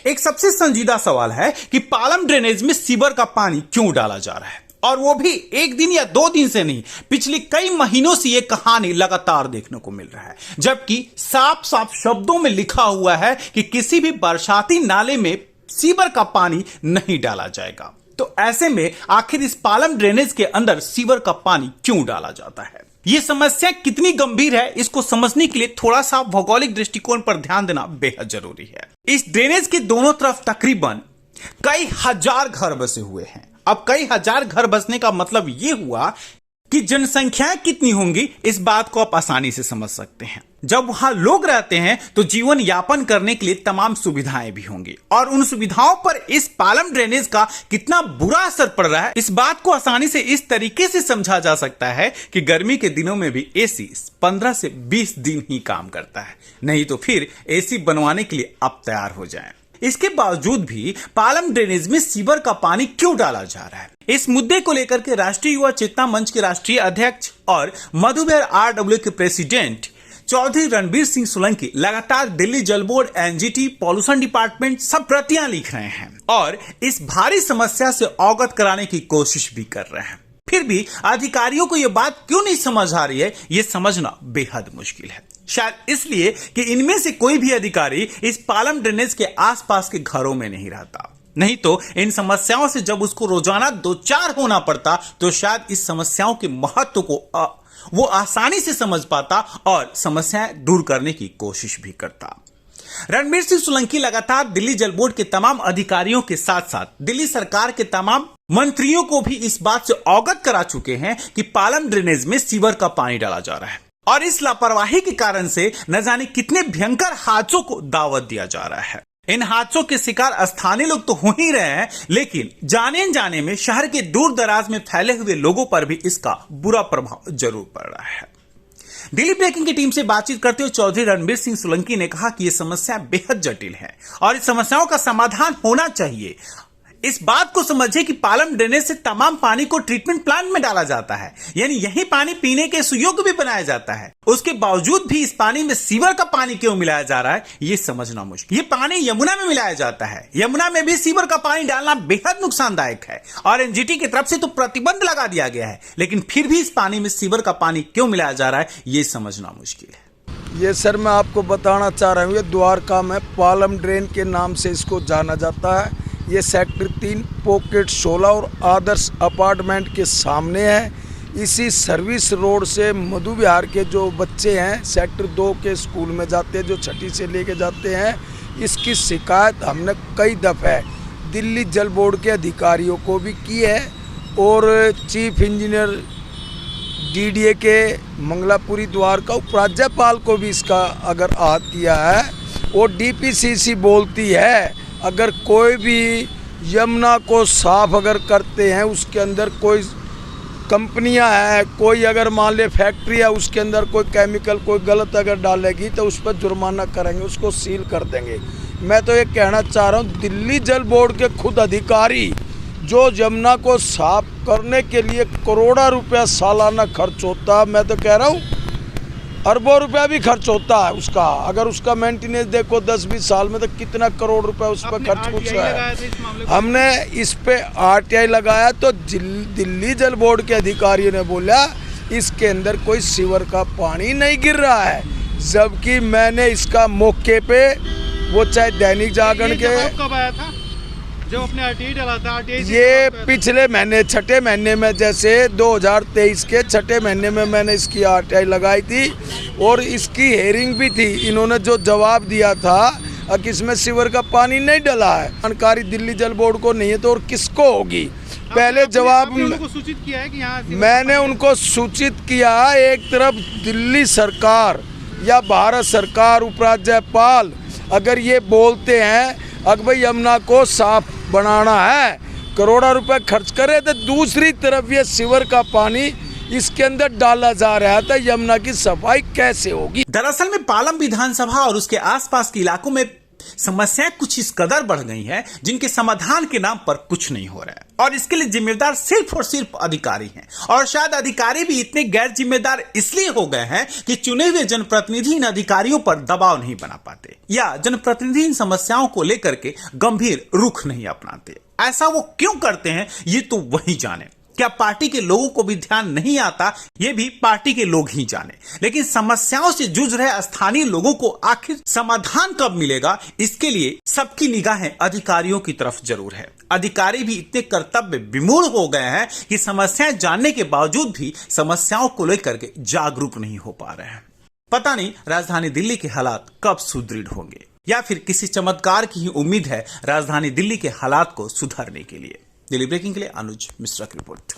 एक सबसे संजीदा सवाल है कि पालम ड्रेनेज में सीवर का पानी क्यों डाला जा रहा है, और वो भी एक दिन या 2 दिन से नहीं, पिछले कई महीनों से ये कहानी लगातार देखने को मिल रहा है। जबकि साफ साफ शब्दों में लिखा हुआ है कि किसी भी बरसाती नाले में सीवर का पानी नहीं डाला जाएगा। तो ऐसे में आखिर इस पालम ड्रेनेज के अंदर सीवर का पानी क्यों डाला जाता है? यह समस्या कितनी गंभीर है, इसको समझने के लिए थोड़ा सा भौगोलिक दृष्टिकोण पर ध्यान देना बेहद जरूरी है। इस ड्रेनेज के दोनों तरफ तकरीबन कई हजार घर बसे हुए हैं। अब कई हजार घर बसने का मतलब यह हुआ कि जनसंख्या कितनी होंगी, इस बात को आप आसानी से समझ सकते हैं। जब वहां लोग रहते हैं तो जीवन यापन करने के लिए तमाम सुविधाएं भी होंगी, और उन सुविधाओं पर इस पालम ड्रेनेज का कितना बुरा असर पड़ रहा है, इस बात को आसानी से इस तरीके से समझा जा सकता है कि गर्मी के दिनों में भी एसी 15 से 20 दिन ही काम करता है, नहीं तो फिर एसी बनवाने के लिए आप तैयार हो जाएं। इसके बावजूद भी पालम ड्रेनेज में सीवर का पानी क्यों डाला जा रहा है, इस मुद्दे को लेकर के राष्ट्रीय युवा चेतना मंच के राष्ट्रीय अध्यक्ष और मधुबेर RW के प्रेसिडेंट चौधरी रणबीर सिंह सोलंकी लगातार दिल्ली जल बोर्ड, एनजीटी, पॉल्यूशन डिपार्टमेंट सब प्रतियां लिख रहे हैं और इस भारी समस्या से अवगत कराने की कोशिश भी कर रहे हैं। फिर भी अधिकारियों को यह बात क्यों नहीं समझ आ रही है, यह समझना बेहद मुश्किल है। शायद इसलिए कि इनमें से कोई भी अधिकारी इस पालम ड्रेनेज के आसपास के घरों में नहीं रहता, नहीं तो इन समस्याओं से जब उसको रोजाना 2-4 होना पड़ता तो शायद इस समस्याओं के महत्व को वो आसानी से समझ पाता और समस्याएं दूर करने की कोशिश भी करता। रणबीर सिंह सोलंकी लगातार दिल्ली जल बोर्ड के तमाम अधिकारियों के साथ साथ दिल्ली सरकार के तमाम मंत्रियों को भी इस बात से अवगत करा चुके हैं कि पालम ड्रेनेज में सीवर का पानी डाला जा रहा है, और इस लापरवाही के कारण से न जाने कितने भयंकर हादसों को दावत दिया जा रहा है। इन हादसों के शिकार स्थानीय लोग तो हो ही रहे हैं, लेकिन जाने अनजाने में शहर के दूर दराज में फैले हुए लोगों पर भी इसका बुरा प्रभाव जरूर पड़ रहा है। दिल्ली ब्रेकिंग की टीम से बातचीत करते हुए चौधरी रणबीर सिंह सोलंकी ने कहा कि यह समस्या बेहद जटिल है और इस समस्याओं का समाधान होना चाहिए। इस बात को समझिए कि पालम ड्रेनेज से तमाम पानी को ट्रीटमेंट प्लांट में डाला जाता है, यानी यही पानी पीने के सुयोग्य भी बनाया जाता है। उसके बावजूद भी इस पानी में सीवर का पानी क्यों मिलाया जा रहा है, यह समझना मुश्किल। ये पानी यमुना में मिलाया जाता है, यमुना में भी सीवर का पानी डालना बेहद नुकसानदायक है और एनजीटी की तरफ से तो प्रतिबंध लगा दिया गया है, लेकिन फिर भी इस पानी में सीवर का पानी क्यों मिलाया जा रहा है, यह समझना मुश्किल है। ये सर मैं आपको बताना चाह रहा हूँ, ये द्वारका में पालम ड्रेन के नाम से इसको जाना जाता है। ये सेक्टर 3 पॉकेट 16 और आदर्श अपार्टमेंट के सामने है। इसी सर्विस रोड से मधु विहार के जो बच्चे हैं सेक्टर 2 के स्कूल में जाते हैं, जो 6ठी से लेके जाते हैं, इसकी शिकायत हमने कई दफ़े दिल्ली जल बोर्ड के अधिकारियों को भी की है और चीफ इंजीनियर DDA के मंगलापुरी द्वारका उपराज्यपाल को भी इसका अगर आहत किया है। और DPCC बोलती है अगर कोई भी यमुना को साफ अगर करते हैं, उसके अंदर कोई कंपनियां हैं, कोई अगर मान ले फैक्ट्री है, उसके अंदर कोई केमिकल कोई गलत अगर डालेगी तो उस पर जुर्माना करेंगे, उसको सील कर देंगे। मैं तो ये कहना चाह रहा हूँ दिल्ली जल बोर्ड के खुद अधिकारी जो यमुना को साफ करने के लिए करोड़ों रुपया सालाना खर्च होता है, मैं तो कह रहा हूँ अरबों रुपया भी खर्च होता है उसका। अगर उसका मेंटेनेंस देखो 10-20 साल में तो कितना करोड़ रुपया उस पर खर्च हुआ है। हमने इस पे RTI लगाया तो दिल्ली जल बोर्ड के अधिकारियों ने बोला इसके अंदर कोई सीवर का पानी नहीं गिर रहा है, जबकि मैंने इसका मौके पे वो चाहे दैनिक जागरण के कब आया था जब अपने RTI डाला था, ये पिछले महीने 6ठे महीने में, जैसे 2023 के 6ठे महीने में मैंने इसकी RTI लगाई थी और इसकी हेयरिंग भी थी। इन्होंने जो जवाब दिया था कि इसमें सीवर का पानी नहीं डला है, जानकारी दिल्ली जल बोर्ड को नहीं है तो और किसको होगी। पहले जवाब उनको सूचित किया है कि यहाँ मैंने उनको सूचित किया। एक तरफ दिल्ली सरकार या भारत सरकार उपराज्यपाल अगर ये बोलते हैं अगर भाई यमुना को साफ बनाना है, करोड़ों रुपए खर्च करे, तो दूसरी तरफ ये सीवर का पानी इसके अंदर डाला जा रहा था, यमुना की सफाई कैसे होगी। दरअसल में पालम विधानसभा और उसके आसपास के इलाकों में समस्याएं कुछ इस कदर बढ़ गई हैं जिनके समाधान के नाम पर कुछ नहीं हो रहा है, और इसके लिए जिम्मेदार सिर्फ और सिर्फ अधिकारी हैं। और शायद अधिकारी भी इतने गैर जिम्मेदार इसलिए हो गए हैं कि चुने हुए जनप्रतिनिधि इन अधिकारियों पर दबाव नहीं बना पाते, या जनप्रतिनिधि इन समस्याओं को लेकर के गंभीर रुख नहीं अपनाते। ऐसा वो क्यों करते हैं ये तो वही जाने। क्या पार्टी के लोगों को भी ध्यान नहीं आता, ये भी पार्टी के लोग ही जाने। लेकिन समस्याओं से जूझ रहे स्थानीय लोगों को आखिर समाधान कब मिलेगा, इसके लिए सबकी निगाहें अधिकारियों की तरफ जरूर है। अधिकारी भी इतने कर्तव्य विमूढ़ हो गए हैं कि समस्याएं जानने के बावजूद भी समस्याओं को लेकर के जागरूक नहीं हो पा रहे हैं। पता नहीं राजधानी दिल्ली के हालात कब सुदृढ़ होंगे, या फिर किसी चमत्कार की ही उम्मीद है राजधानी दिल्ली के हालात को सुधारने के लिए। दिल्ली ब्रेकिंग के लिए अनुज मिश्रा की रिपोर्ट।